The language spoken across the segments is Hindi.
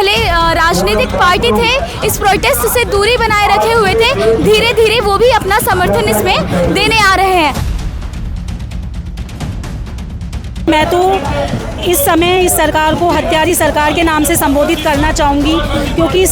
पहले राजनीतिक पार्टी थे, इस प्रोटेस्ट से दूरी बनाए रखे हुए थे, धीरे धीरे वो भी अपना समर्थन इसमें देने आ रहे हैं। मैं तो इस समय इस सरकार को हत्यारी सरकार के नाम से संबोधित करना चाहूँगी, क्योंकि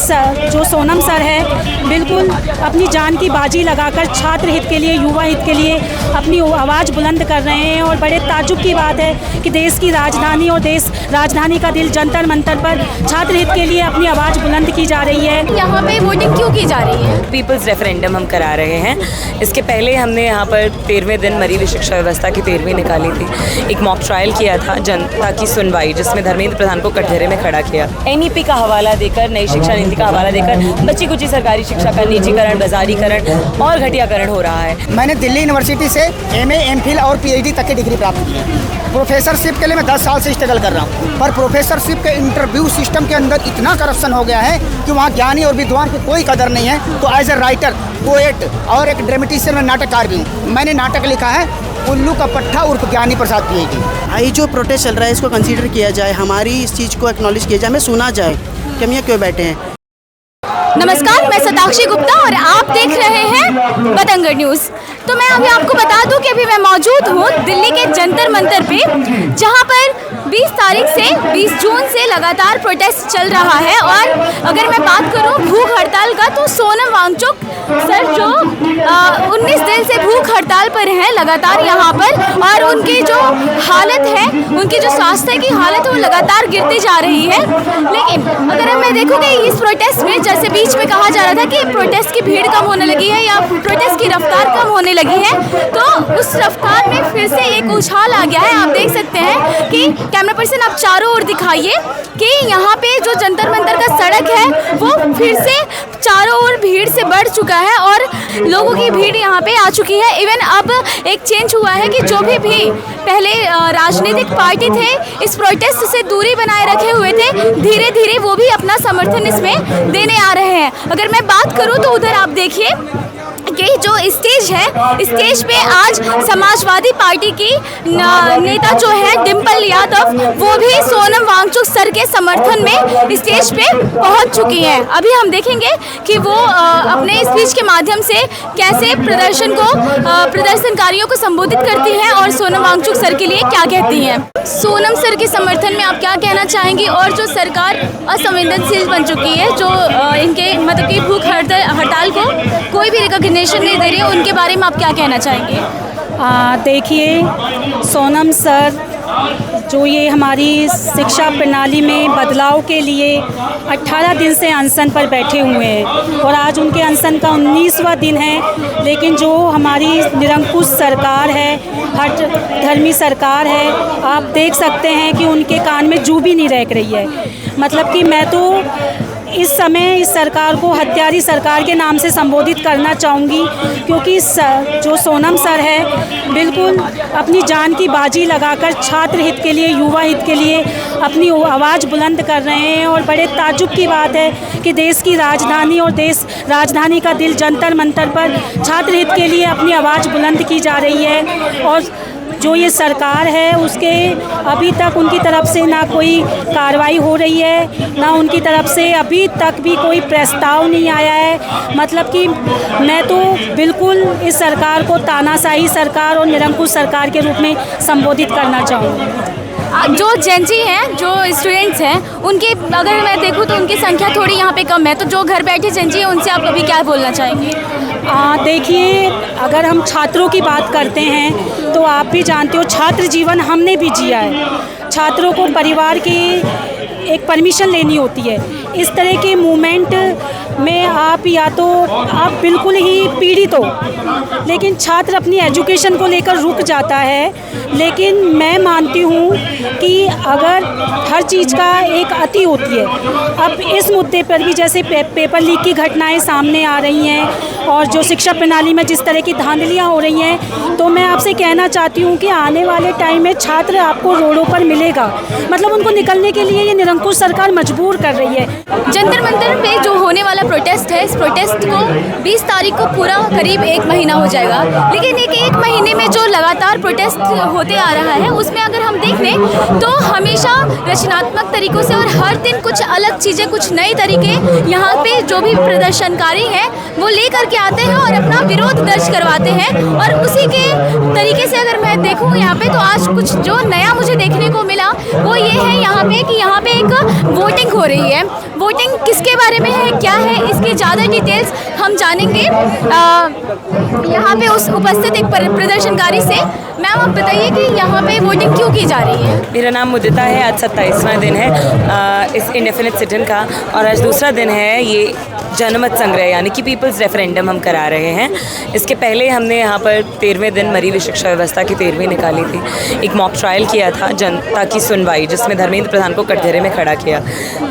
जो सोनम सर है बिल्कुल अपनी जान की बाजी लगाकर छात्र हित के लिए, युवा हित के लिए अपनी आवाज़ बुलंद कर रहे हैं। और बड़े ताज्जुब की बात है कि देश की राजधानी और देश राजधानी का दिल जंतर मंतर पर छात्र हित के लिए अपनी आवाज़ बुलंद की जा रही है। यहाँ पे वोटिंग क्यों की जा रही है? पीपल्स रेफरेंडम हम करा रहे हैं। इसके पहले हमने यहाँ पर 13वें दिन मरी हुई शिक्षा व्यवस्था की 13वीं निकाली थी। एक मॉक ट्रायल किया था जनता की सुनवाई, जिसमें धर्मेंद्र प्रधान को कटघरे में खड़ा किया। NEP का हवाला देकर, नई शिक्षा नीति का हवाला देकर बच्ची कुची सरकारी शिक्षा का निजीकरण, बाजारीकरण और घटियाकरण हो रहा है। मैंने दिल्ली यूनिवर्सिटी से MA, MPhil और PhD तक की डिग्री प्राप्त की है। प्रोफेसरशिप के लिए मैं 10 साल से स्ट्रगल कर रहा हूँ, पर प्रोफेसरशिप के इंटरव्यू सिस्टम के अंदर इतना करप्शन हो गया है कि वहाँ ज्ञानी और विद्वान की कोई कदर नहीं है। तो एज ए राइटर, पोएट और एक ड्रामेटिशियन में नाटककार भी हूँ। मैंने नाटक लिखा है उल्लू का पट्टा उर्फ ज्ञानी प्रसाद PhD। ये जो प्रोटेस्ट चल रहा है इसको कंसीडर किया जाए, हमारी इस चीज़ को एक्नॉलेज किया जाए, हमें सुना जाए कि हम यहाँ क्यों बैठे हैं। नमस्कार, मैं सताक्षी गुप्ता और आप देख रहे हैं बतंगड़ न्यूज़। तो मैं अभी आपको बता दूं कि अभी मैं मौजूद हूं दिल्ली के जंतर मंतर पे, जहां पर 20 तारीख से 20 जून से लगातार प्रोटेस्ट चल रहा है। और अगर मैं बात करूं भूख हड़ताल का, तो सोनम वांगचुक सर जो 19 दिन से भूख हड़ताल पर हैं लगातार यहाँ पर, और उनकी जो हालत है, उनकी जो स्वास्थ्य की हालत है वो लगातार गिरती जा रही है। लेकिन अगर मैं देखूँ कि इस प्रोटेस्ट में, जैसे बीच में कहा जा रहा था कि प्रोटेस्ट की भीड़ कम होने लगी है या प्रोटेस्ट की रफ्तार कम होने लगी है, तो उस रफ्तार में फिर से एक उछाल आ गया है। आप देख सकते हैं कि कैमरा पर्सन आप चारों ओर दिखाइए कि यहाँ पे जो जंतर मंतर का सड़क है वो फिर से चारों ओर भीड़ से बढ़ चुका है और लोगों की भीड़ यहाँ पे आ चुकी है। इवन अब एक चेंज हुआ है कि जो भी पहले राजनीतिक पार्टी थे, इस प्रोटेस्ट से दूरी बनाए रखे हुए थे, धीरे धीरे वो भी अपना समर्थन इसमें देने आ रहे हैं। अगर मैं बात करूँ तो उधर आप देखिए कि जो स्टेज है, स्टेज पे आज समाजवादी पार्टी की नेता जो है डिम्पल यादव, वो भी सोनम वांगचुक सर के समर्थन में स्टेज पे पहुंच चुकी हैं। अभी हम देखेंगे कि वो अपने स्पीच के माध्यम से कैसे प्रदर्शनकारियों को संबोधित करती हैं और सोनम वांगचुक सर के लिए क्या कहती हैं। सोनम सर के समर्थन में आप क्या कहना चाहेंगी? और जो सरकार असंवेदनशील बन चुकी है, जो इनके मतलब कि भूख हड़ताल को कोई भी रिकॉग्निशन नहीं दे रही है, उनके बारे में आप क्या कहना चाहेंगे? देखिए, सोनम सर जो ये हमारी शिक्षा प्रणाली में बदलाव के लिए 18 दिन से अनशन पर बैठे हुए हैं और आज उनके अनशन का 19वां दिन है। लेकिन जो हमारी निरंकुश सरकार है, हट धर्मी सरकार है, आप देख सकते हैं कि उनके कान में जू भी नहीं रह रही है। मतलब कि मैं तो इस समय इस सरकार को हत्यारी सरकार के नाम से संबोधित करना चाहूँगी, क्योंकि जो सोनम सर है बिल्कुल अपनी जान की बाजी लगाकर छात्र हित के लिए, युवा हित के लिए अपनी आवाज़ बुलंद कर रहे हैं। और बड़े ताज्जुब की बात है कि देश की राजधानी और देश राजधानी का दिल जंतर मंतर पर छात्र हित के लिए अपनी आवाज़ बुलंद की जा रही है। और जो ये सरकार है उसके अभी तक उनकी तरफ से ना कोई कार्रवाई हो रही है, ना उनकी तरफ से अभी तक भी कोई प्रस्ताव नहीं आया है। मतलब कि मैं तो बिल्कुल इस सरकार को तानाशाही सरकार और निरंकुश सरकार के रूप में संबोधित करना चाहूँगी। जो जेंजी हैं, जो स्टूडेंट्स हैं, उनकी अगर मैं देखूं तो उनकी संख्या थोड़ी यहाँ पे कम है, तो जो घर बैठे जेंजी हैं उनसे आप अभी क्या बोलना चाहेंगे? देखिए, अगर हम छात्रों की बात करते हैं तो आप भी जानते हो छात्र जीवन हमने भी जिया है। छात्रों को परिवार की एक परमिशन लेनी होती है। इस तरह के मूवमेंट में आप या तो आप बिल्कुल ही पीड़ित हो, लेकिन छात्र अपनी एजुकेशन को लेकर रुक जाता है। लेकिन मैं मानती हूँ कि अगर हर चीज़ का एक अति होती है, अब इस मुद्दे पर भी जैसे पेपर लीक की घटनाएं सामने आ रही हैं और जो शिक्षा प्रणाली में जिस तरह की धांधलियाँ हो रही हैं, तो मैं आपसे कहना चाहती हूँ कि आने वाले टाइम में छात्र आपको रोडों पर मिलेगा। मतलब उनको निकलने के लिए ये निरंकुश सरकार मजबूर कर रही है। जंतर मंतर पे जो होने वाला प्रोटेस्ट है, इस प्रोटेस्ट को 20 तारीख को पूरा करीब 1 महीना हो जाएगा, लेकिन एक महीने में जो लगातार प्रोटेस्ट होते आ रहा है उसमें अगर हम देख लें तो हमेशा रचनात्मक तरीक़ों से और हर दिन कुछ अलग चीज़ें, कुछ नए तरीके यहाँ पे जो भी प्रदर्शनकारी हैं वो लेकर के आते हैं और अपना विरोध दर्ज करवाते हैं। और उसी के तरीके से अगर मैं देखूँ यहाँ पे, तो आज कुछ जो नया मुझे देखने को मिला वो ये है यहाँ पे कि यहाँ पे एक वोटिंग हो रही है। वोटिंग किसके बारे में है, क्या है, इसकी ज़्यादा डिटेल्स हम जानेंगे यहाँ पे उस उपस्थित एक प्रदर्शनकारी से। मैम आप बताइए कि यहाँ पे वोटिंग क्यों की जा रही है? मेरा नाम मुदिता है। आज 27वां दिन है इस इंडेफिनिट सिटिंग का, और आज दूसरा दिन है ये जनमत संग्रह यानी कि पीपल्स रेफरेंडम हम करा रहे हैं। इसके पहले हमने यहाँ पर 13वें दिन मरी हुई शिक्षा व्यवस्था की 13वीं निकाली थी। एक मॉक ट्रायल किया था, जनता की सुनवाई, जिसमें धर्मेंद्र प्रधान को कटघरे में खड़ा किया।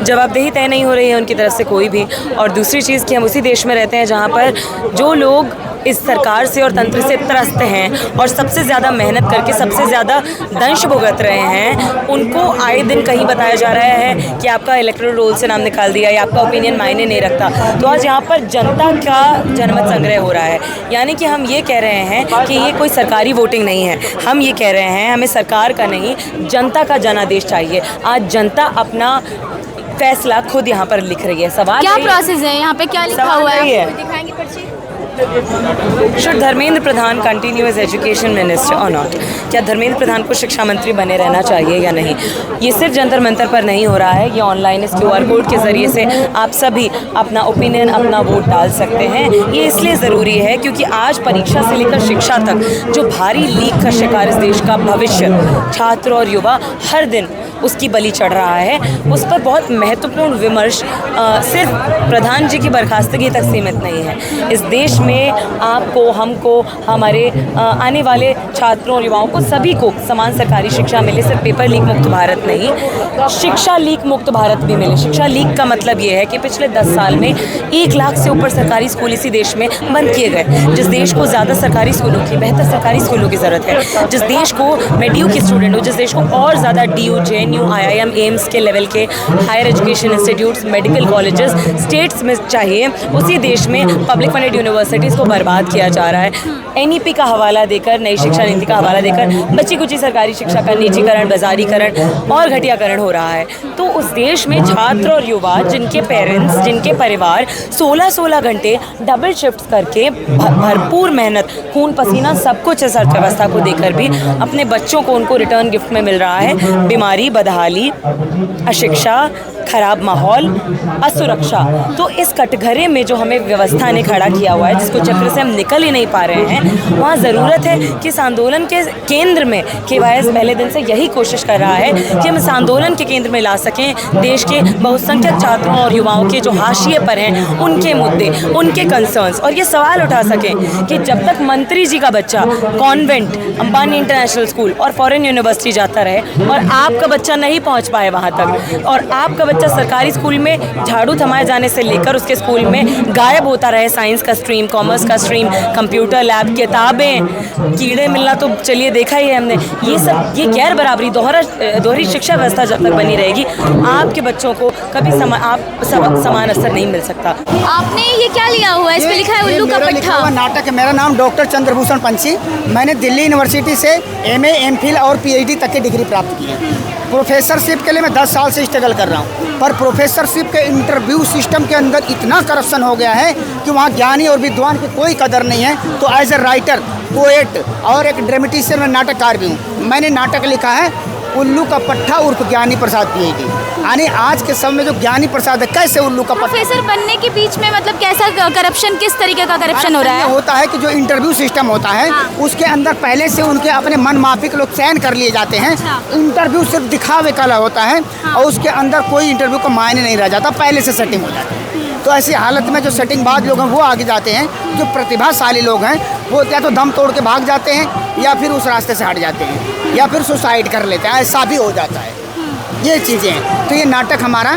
जवाबदेही तय नहीं हो रही है उनकी तरफ से कोई भी। और दूसरी चीज़ कि हम उसी देश में रहते हैं जहाँ पर जो लोग इस सरकार से और तंत्र से त्रस्त हैं और सबसे ज़्यादा मेहनत करके सबसे ज़्यादा दंश भुगत रहे हैं, उनको आए दिन कहीं बताया जा रहा है कि आपका इलेक्टोरल रोल से नाम निकाल दिया या आपका ओपिनियन मायने नहीं रखता। तो आज यहाँ पर जनता का जनमत संग्रह हो रहा है, यानी कि हम ये कह रहे हैं कि ये कोई सरकारी वोटिंग नहीं है। हम ये कह रहे हैं हमें सरकार का नहीं, जनता का जनादेश चाहिए। आज जनता अपना फैसला खुद यहाँ पर लिख रही है। सवाल क्या प्रोसेस है यहाँ पे, क्या लिखा हुआ है? दिखाएंगे पर्ची। Should Dharmendra Pradhan continue as education minister और नॉट? क्या धर्मेंद्र प्रधान को शिक्षा मंत्री बने रहना चाहिए या नहीं? ये सिर्फ जंतर मंतर पर नहीं हो रहा है, ये ऑनलाइन इस QR कोड के ज़रिए से आप सभी अपना ओपिनियन, अपना वोट डाल सकते हैं। ये इसलिए ज़रूरी है क्योंकि आज परीक्षा से लेकर शिक्षा तक जो भारी लीक का शिकार इस देश का भविष्य, छात्र और युवा हर दिन उसकी बलि चढ़ रहा है। उस पर बहुत महत्वपूर्ण विमर्श सिर्फ प्रधान जी की बर्खास्तगी तक सीमित नहीं है। इस देश में आपको, हमको, हमारे आने वाले छात्रों और युवाओं को सभी को समान सरकारी शिक्षा मिले। सिर्फ पेपर लीक मुक्त भारत नहीं, शिक्षा लीक मुक्त भारत भी मिले। शिक्षा लीक का मतलब ये है कि पिछले 10 साल में 1 लाख से ऊपर सरकारी स्कूल इसी देश में बंद किए गए। जिस देश को ज़्यादा सरकारी स्कूलों की, बेहतर सरकारी स्कूलों की ज़रूरत है, जिस देश को मैं DU की स्टूडेंट हूँ, जिस देश को और ज़्यादा DU, JNU, IIM, एम्स के लेवल के higher education institutes, medical colleges states में चाहिए, उसी देश में पब्लिक फंडेड यूनिवर्सिटीज़ को बर्बाद किया जा रहा है। NEP का हवाला देकर, नई शिक्षा नीति का हवाला देकर बच्ची कुची सरकारी शिक्षा का निजीकरण, बाजारीकरण और घटियाकरण हो रहा है। तो उस देश में छात्र और युवा, जिनके पेरेंट्स, जिनके परिवार 16-16 घंटे डबल शिफ्ट करके भरपूर मेहनत, खून पसीना सब कुछ इस अर्थव्यवस्था को देकर भी अपने बच्चों को उनको रिटर्न गिफ्ट में मिल रहा है। बीमारी, बदहाली, अशिक्षा, खराब माहौल, असुरक्षा। तो इस कटघरे में जो हमें व्यवस्था ने खड़ा किया हुआ है, जिसको चक्र से हम निकल ही नहीं पा रहे हैं, वहाँ ज़रूरत है कि इस आंदोलन के केंद्र में KYS पहले दिन से यही कोशिश कर रहा है कि हम इस आंदोलन के केंद्र में ला सकें देश के बहुसंख्यक छात्रों और युवाओं के जो हाशिए पर हैं उनके मुद्दे, उनके कंसर्न्स, और ये सवाल उठा सकें कि जब तक मंत्री जी का बच्चा कॉन्वेंट, अंबानी इंटरनेशनल स्कूल और फॉरेन यूनिवर्सिटी जाता रहे और आपका बच्चा नहीं पहुँच पाए वहाँ तक, और आपका बच्चा सरकारी स्कूल में झाड़ू थमाए जाने से लेकर उसके स्कूल में गायब होता रहे साइंस का स्ट्रीम, कॉमर्स का स्ट्रीम, कंप्यूटर लैब, किताबें, कीड़े मिलना तो चलिए देखा ही है हमने। ये सब, ये गैर बराबरी, दोहरी शिक्षा व्यवस्था जब तक बनी रहेगी, आपके बच्चों को कभी समान असर नहीं मिल सकता। आपने ये क्या लिया हुआ है? इस पे लिखा है उल्लू का पट्टा। नाटक है। मेरा नाम डॉक्टर चंद्रभूषण पंछी। मैंने दिल्ली यूनिवर्सिटी से MA, MPhil और PhD तक की डिग्री प्राप्त की है। प्रोफेसरशिप के लिए मैं 10 साल से स्ट्रगल कर रहा हूँ, पर प्रोफेसरशिप के इंटरव्यू सिस्टम के अंदर इतना करप्शन हो गया है कि वहाँ ज्ञानी और विद्वान की कोई कदर नहीं है। तो एज ए राइटर, पोएट और एक ड्रामेटिशियन, मैं नाटककार भी हूँ। मैंने नाटक लिखा है उल्लू का पट्टा उर्फ ज्ञानी प्रसाद PhD। यानी आज के समय में जो ज्ञानी प्रसाद है, कैसे उल्लू का पट्टा। प्रोफेसर बनने के बीच में मतलब कैसा करप्शन, किस तरीके का करप्शन हो रहा है? होता है कि जो इंटरव्यू सिस्टम होता है, हाँ। उसके अंदर पहले से उनके अपने मन माफिक लोग चयन कर लिए जाते हैं। अच्छा। इंटरव्यू सिर्फ दिखावे का होता है, हाँ। और उसके अंदर कोई इंटरव्यू का मायने नहीं रह जाता, पहले से सेटिंग हो जाती है। तो ऐसी हालत में जो सेटिंगबाज लोग हैं वो आगे जाते हैं, जो प्रतिभाशाली लोग हैं वो या तो दम तोड़ के भाग जाते हैं या फिर उस रास्ते से हट जाते हैं या फिर सुसाइड कर लेते हैं, ऐसा भी हो जाता है। ये चीज़ें हैं। तो ये नाटक हमारा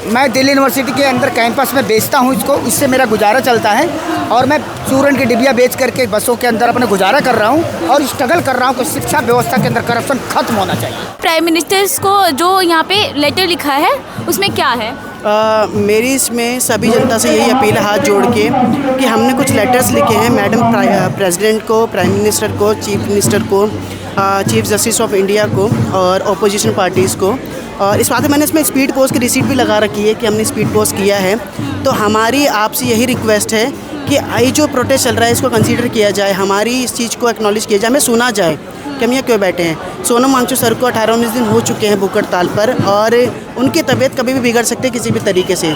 मैं दिल्ली यूनिवर्सिटी के अंदर कैंपस में बेचता हूँ इसको, इससे मेरा गुजारा चलता है और मैं चूरन की डिबिया बेच करके बसों के अंदर अपने गुजारा कर रहा हूँ और स्ट्रगल कर रहा हूँ कि शिक्षा व्यवस्था के अंदर करप्शन खत्म होना चाहिए। प्राइम मिनिस्टर्स को जो यहाँ पे लेटर लिखा है उसमें क्या है? मेरी इसमें सभी जनता से यही अपील है हाथ जोड़ के कि हमने कुछ लेटर्स लिखे हैं मैडम प्रेसिडेंट को, प्राइम मिनिस्टर को, चीफ मिनिस्टर को, चीफ जस्टिस ऑफ इंडिया को और अपोजिशन पार्टीज़ को। और इस बात में मैंने इसमें स्पीड पोस्ट की रिसीट भी लगा रखी है कि हमने स्पीड पोस्ट किया है। तो हमारी आपसे यही रिक्वेस्ट है कि ये जो प्रोटेस्ट चल रहा है इसको कंसीडर किया जाए, हमारी इस चीज़ को एक्नॉलेज किया जाए, हमें सुना जाए कि हम यहाँ क्यों बैठे हैं। सोनम वांगचुक सर को 18-19 दिन हो चुके हैं भूख हड़ताल पर और उनकी तबीयत कभी भी बिगड़ सकती है किसी भी तरीके से।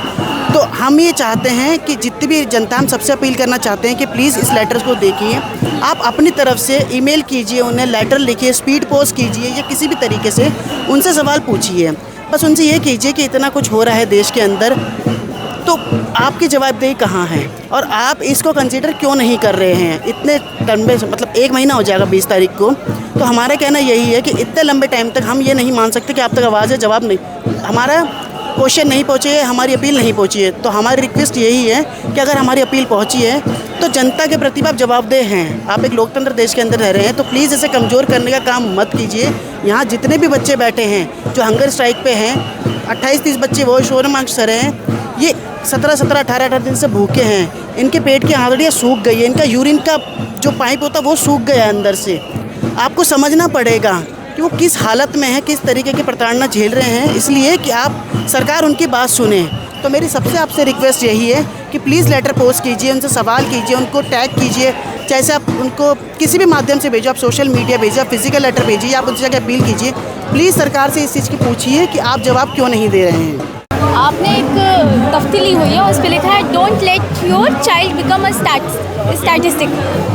तो हम ये चाहते हैं कि जितनी भी जनता, हम सबसे अपील करना चाहते हैं कि प्लीज़ इस लेटर्स को देखिए, आप अपनी तरफ से ईमेल कीजिए, उन्हें लेटर लिखिए, स्पीड पोस्ट कीजिए या किसी भी तरीके से उनसे सवाल पूछिए। बस उनसे ये कीजिए कि इतना कुछ हो रहा है देश के अंदर, तो आपकी जवाबदेही कहाँ है और आप इसको कंसीडर क्यों नहीं कर रहे हैं इतने लंबे, मतलब 1 महीना हो जाएगा 20 तारीख को। तो हमारा कहना यही है कि इतने लंबे टाइम तक हम ये नहीं मान सकते कि आप तक आवाज़ है, जवाब नहीं, हमारा क्वेश्चन नहीं पहुँचे है, हमारी अपील नहीं पहुँची है। तो हमारी रिक्वेस्ट यही है कि अगर हमारी अपील पहुँची है तो जनता के प्रति आप जवाबदेह हैं। आप एक लोकतंत्र देश के अंदर रह रहे हैं, तो प्लीज़ इसे कमज़ोर करने का काम मत कीजिए। यहाँ जितने भी बच्चे बैठे हैं जो हंगर स्ट्राइक पे हैं, 28-30 बच्चे वो सोनम वांगचुक सर हैं, ये 17-17, 18-18 दिन से भूखे हैं, इनके पेट की आंतड़ियाँ सूख गई है, इनका यूरिन का जो पाइप होता है वो सूख गया है अंदर से। आपको समझना पड़ेगा कि वो किस हालत में है, किस तरीके की प्रताड़ना झेल रहे हैं, इसलिए कि आप सरकार उनकी बात सुने। तो मेरी सबसे आपसे रिक्वेस्ट यही है कि प्लीज़ लेटर पोस्ट कीजिए, उनसे सवाल कीजिए, उनको टैग कीजिए, जैसे आप उनको किसी भी माध्यम से भेजो, आप सोशल मीडिया भेजिए, आप फिजिकल लेटर भेजिए, आप उनसे जाकर अपील कीजिए। प्लीज़ सरकार से इस चीज़ की पूछिए कि आप जवाब क्यों नहीं दे रहे हैं। आपने एक तख्ती ली हुई है, उस पर लिखा है don't let your child become a statistic.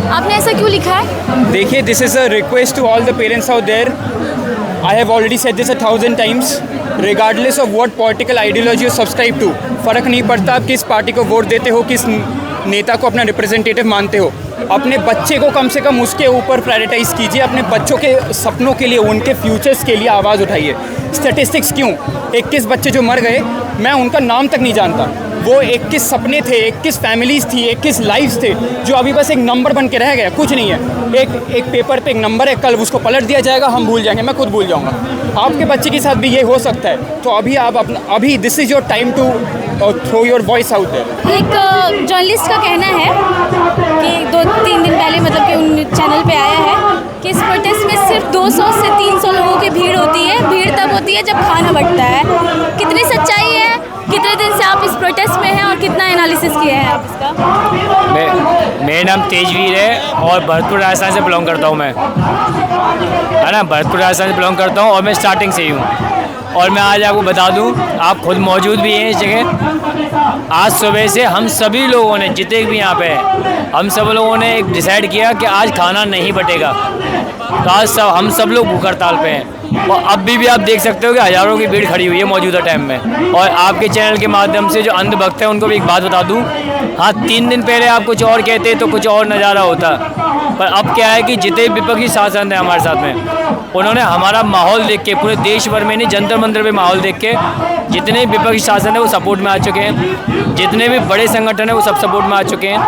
आपने ऐसा क्यों लिखा है? देखिए, this is a request to all the parents out there. I have already said this 1000 times, regardless of what political ideology you subscribe to, फ़र्क नहीं पड़ता आप किस पार्टी को वोट देते हो, किस नेता को अपना रिप्रेजेंटेटिव मानते हो, अपने बच्चे को कम से कम उसके ऊपर प्रायोरिटाइज़ कीजिए, अपने बच्चों के सपनों के लिए, उनके फ्यूचर्स के लिए आवाज़ उठाइए। स्टैटिस्टिक्स क्यों? 21 बच्चे जो मर गए, मैं उनका नाम तक नहीं जानता। वो 21 सपने थे, 21 फैमिलीज़ थी, 21 लाइफ्स थे, जो अभी बस एक नंबर बन के रह गया, कुछ नहीं है। एक पेपर पे एक नंबर है, कल उसको पलट दिया जाएगा, हम भूल जाएंगे, मैं खुद भूल जाऊंगा। आपके बच्चे के साथ भी ये हो सकता है। तो अभी आप अभी this is your time to throw your voice out there. एक जर्नलिस्ट का कहना है कि 2-3 दिन पहले, मतलब कि उन चैनल पे आया है कि इस प्रोटेस्ट में सिर्फ 200 से 300 लोगों की भीड़ होती है। भीड़ तब होती है जब खाना बंटता है। कितनी सच्चाई है? कितने दिन से आप इस प्रोटेस्ट में हैं और कितना एनालिसिस किया है आप इसका? मेरा नाम तेजवीर है और भरतपुर राजस्थान से बिलोंग करता हूँ मैं, है ना, भरतपुर राजस्थान से बिलोंग करता हूँ और मैं स्टार्टिंग से ही हूँ। और मैं आज आपको बता दूँ, आप खुद मौजूद भी हैं इस जगह। आज सुबह से हम सभी लोगों ने, जितने भी यहाँ पे हैं, हम सब लोगों ने एक डिसाइड किया कि आज खाना नहीं बटेगा। तो आज हम सब लोग भूख हड़ताल पे हैं और अभी भी आप देख सकते हो कि हज़ारों की भीड़ खड़ी हुई है मौजूदा टाइम में। और आपके चैनल के माध्यम से जो अंधभक्त हैं उनको भी एक बात बता दूं, हाँ, 3 दिन पहले आप कुछ और कहते तो कुछ और नज़ारा होता, पर अब क्या है कि जितने विपक्षी शासन है हमारे साथ में, उन्होंने हमारा माहौल देख के, पूरे देश भर में नहीं, जंतर मंतर पे माहौल देख के जितने विपक्षी शासन है वो सपोर्ट में आ चुके हैं, जितने भी बड़े संगठन है वो सब सपोर्ट में आ चुके हैं।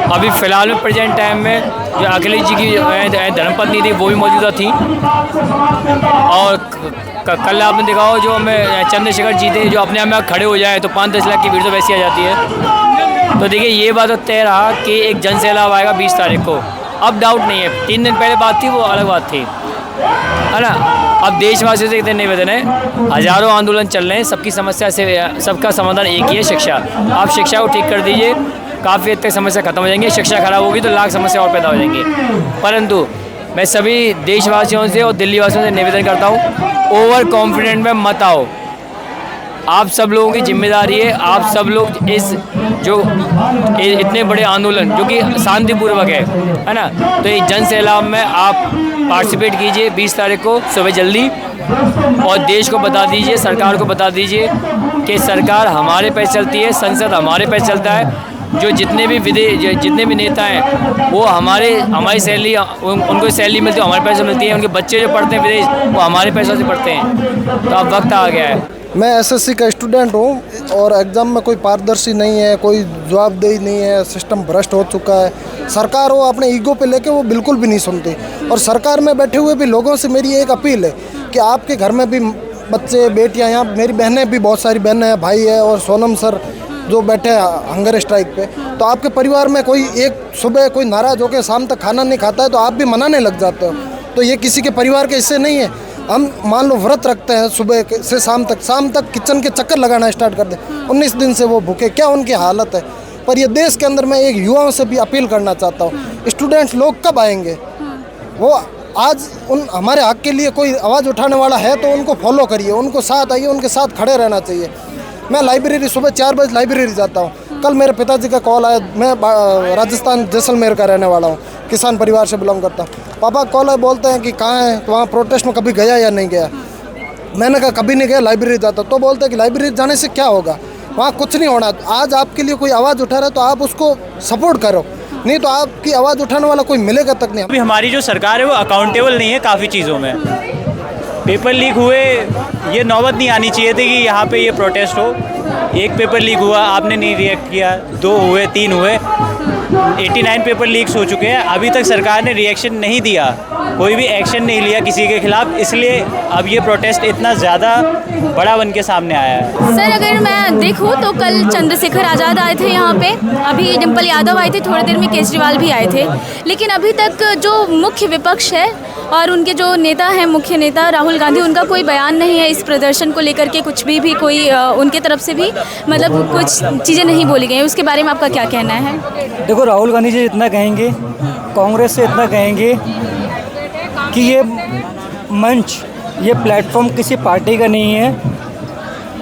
अभी फ़िलहाल में प्रेजेंट टाइम में जो अखिलेश जी की धर्मपत्नी थी वो भी मौजूदा थी। और कल आपने देखा हो जो हमें चंद्रशेखर जी थे, जो अपने आप में खड़े हो जाए तो 5-10 लाख की भीड़ तो वैसी आ जाती है। तो देखिए, ये बात तो तय रहा कि एक जन सैलाब आएगा 20 तारीख को, अब डाउट नहीं है। 3 दिन पहले बात थी वो अलग बात थी, है ना। अब देशवासियों से इतने निवेदन है, हज़ारों आंदोलन चल रहे हैं, सबकी समस्या से सबका समाधान एक ही है, शिक्षा। आप शिक्षा को ठीक कर दीजिए, काफ़ी हद तक समस्या खत्म हो जाएंगी। शिक्षा खराब होगी तो लाख समस्या और पैदा हो जाएंगी। परंतु मैं सभी देशवासियों से और दिल्ली वासियों से निवेदन करता हूँ, ओवर कॉन्फिडेंट में मत आओ। आप सब लोगों की जिम्मेदारी है, आप सब लोग इस जो इतने बड़े आंदोलन जो कि शांतिपूर्वक है ना, तो ये जन सैलाब में आप पार्टिसिपेट कीजिए 20 तारीख को सुबह जल्दी, और देश को बता दीजिए, सरकार को बता दीजिए कि सरकार हमारे पैसे चलती है, संसद हमारे पैसे चलता है। जो जितने भी नेता हैं वो हमारी सैलरी उनको सैलरी मिलती है, हमारे पैसे मिलती है। उनके बच्चे जो पढ़ते हैं विदेश वो हमारे पैसों से पढ़ते हैं। तो अब वक्त आ गया है। मैं एसएससी का स्टूडेंट हूँ और एग्ज़ाम में कोई पारदर्शी नहीं है, कोई जवाबदेही नहीं है, सिस्टम भ्रष्ट हो चुका है। सरकार वो अपने ईगो पे लेके वो बिल्कुल भी नहीं सुनती। और सरकार में बैठे हुए भी लोगों से मेरी एक अपील है कि आपके घर में भी बच्चे बेटियाँ, यहाँ मेरी बहनें भी बहुत सारी बहनें हैं, भाई है, और सोनम सर जो बैठे हैं हंगर स्ट्राइक पे, तो आपके परिवार में कोई एक सुबह कोई नाराज़ होकर शाम तक खाना नहीं खाता है तो आप भी मनाने लग जाते हो। तो ये किसी के परिवार के हिस्से नहीं है। हम मान लो व्रत रखते हैं सुबह से शाम तक किचन के चक्कर लगाना स्टार्ट कर दें, 19 दिन से वो भूखे, क्या उनकी हालत है। पर ये देश के अंदर मैं एक युवाओं से भी अपील करना चाहता हूँ, स्टूडेंट्स लोग कब आएंगे? वो आज हमारे हक के लिए कोई आवाज़ उठाने वाला है तो उनको फॉलो करिए, उनको साथ आइए, उनके साथ खड़े रहना चाहिए। मैं लाइब्रेरी सुबह 4 बजे लाइब्रेरी जाता हूँ। कल मेरे पिताजी का कॉल आया, मैं राजस्थान जैसलमेर का रहने वाला हूँ, किसान परिवार से बिलोंग करता हूँ। पापा कॉल आए, बोलते हैं कि कहाँ है, तो वहाँ प्रोटेस्ट में कभी गया या नहीं गया? मैंने कहा कभी नहीं गया, लाइब्रेरी जाता। तो बोलते हैं कि लाइब्रेरी जाने से क्या होगा, वहाँ कुछ नहीं होना। आज आपके लिए कोई आवाज़ उठा रहा है तो आप उसको सपोर्ट करो, नहीं तो आपकी आवाज़ उठाने वाला कोई मिलेगा तक नहीं। अभी हमारी जो सरकार है वो अकाउंटेबल नहीं है काफ़ी चीज़ों में। पेपर लीक हुए, ये नौबत नहीं आनी चाहिए थी कि यहाँ पे ये प्रोटेस्ट हो। एक पेपर लीक हुआ, आपने नहीं रिएक्ट किया, 2 हुए, 3 हुए, 89 पेपर लीक्स हो चुके हैं। अभी तक सरकार ने रिएक्शन नहीं दिया, कोई भी एक्शन नहीं लिया किसी के खिलाफ, इसलिए अब ये प्रोटेस्ट इतना ज़्यादा बड़ा बन के सामने आया है। सर अगर मैं देखूँ तो कल चंद्रशेखर आज़ाद आए थे यहाँ पे, अभी डिम्पल यादव आए थे, थोड़ी देर में केजरीवाल भी आए थे, लेकिन अभी तक जो मुख्य विपक्ष है और उनके जो नेता हैं, मुख्य नेता राहुल गांधी, उनका कोई बयान नहीं है इस प्रदर्शन को लेकर के, कुछ भी कोई उनके तरफ से भी मतलब कुछ चीज़ें नहीं बोली गई। उसके बारे में आपका क्या कहना है? देखो, राहुल गांधी जी इतना कहेंगे, कांग्रेस से इतना कहेंगे कि ये मंच, ये प्लेटफॉर्म किसी पार्टी का नहीं है।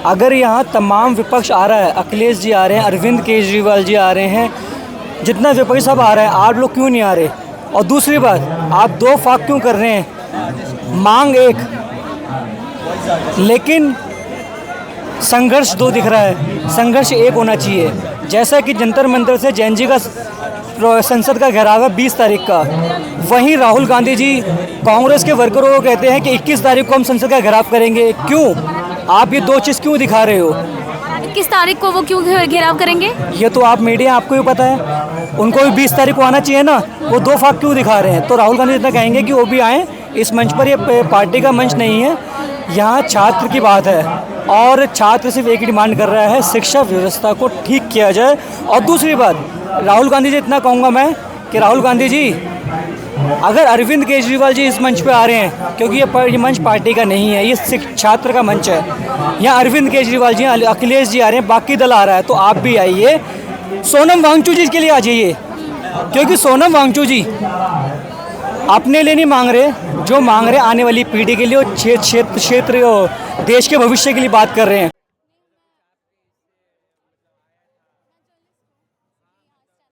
अगर यहाँ तमाम विपक्ष आ रहा है, अखिलेश जी आ रहे हैं, अरविंद केजरीवाल जी आ रहे हैं, जितना विपक्ष सब आ रहा है, आप लोग क्यों नहीं आ रहे? और दूसरी बात, आप 2 फाक क्यों कर रहे हैं? मांग एक, लेकिन संघर्ष 2 दिख रहा है। संघर्ष एक होना चाहिए। जैसा कि जंतर मंतर से जैन जी का संसद का घेराव है 20 तारीख का, वहीं राहुल गांधी जी कांग्रेस के वर्करों को कहते हैं कि 21 तारीख को हम संसद का घेराव करेंगे। क्यों? आप ये 2 चीज़ क्यों दिखा रहे हो? 21 तारीख को वो क्यों घेराव करेंगे? ये तो आप मीडिया, आपको भी पता है, उनको भी 20 तारीख को आना चाहिए ना। वो 2 फाक क्यों दिखा रहे हैं? तो राहुल गांधी इतना कहेंगे कि वो भी आएँ इस मंच पर। ये पार्टी का मंच नहीं है, यहाँ छात्र की बात है और छात्र सिर्फ एक ही डिमांड कर रहा है, शिक्षा व्यवस्था को ठीक किया जाए। और दूसरी बात, राहुल गांधी जी इतना कहूँगा मैं कि राहुल गांधी जी, अगर अरविंद केजरीवाल जी इस मंच पे आ रहे हैं, क्योंकि ये मंच पार्टी का नहीं है, ये छात्र का मंच है, यहाँ अरविंद केजरीवाल जी, अखिलेश जी आ रहे हैं, बाकी दल आ रहा है, तो आप भी आइए। सोनम वांगचुक जी के लिए आ जाइए, क्योंकि सोनम वांगचुक जी अपने लिए नहीं मांग रहे, जो मांग रहे आने वाली पीढ़ी के लिए, क्षेत्र देश के भविष्य के लिए बात कर रहे हैं।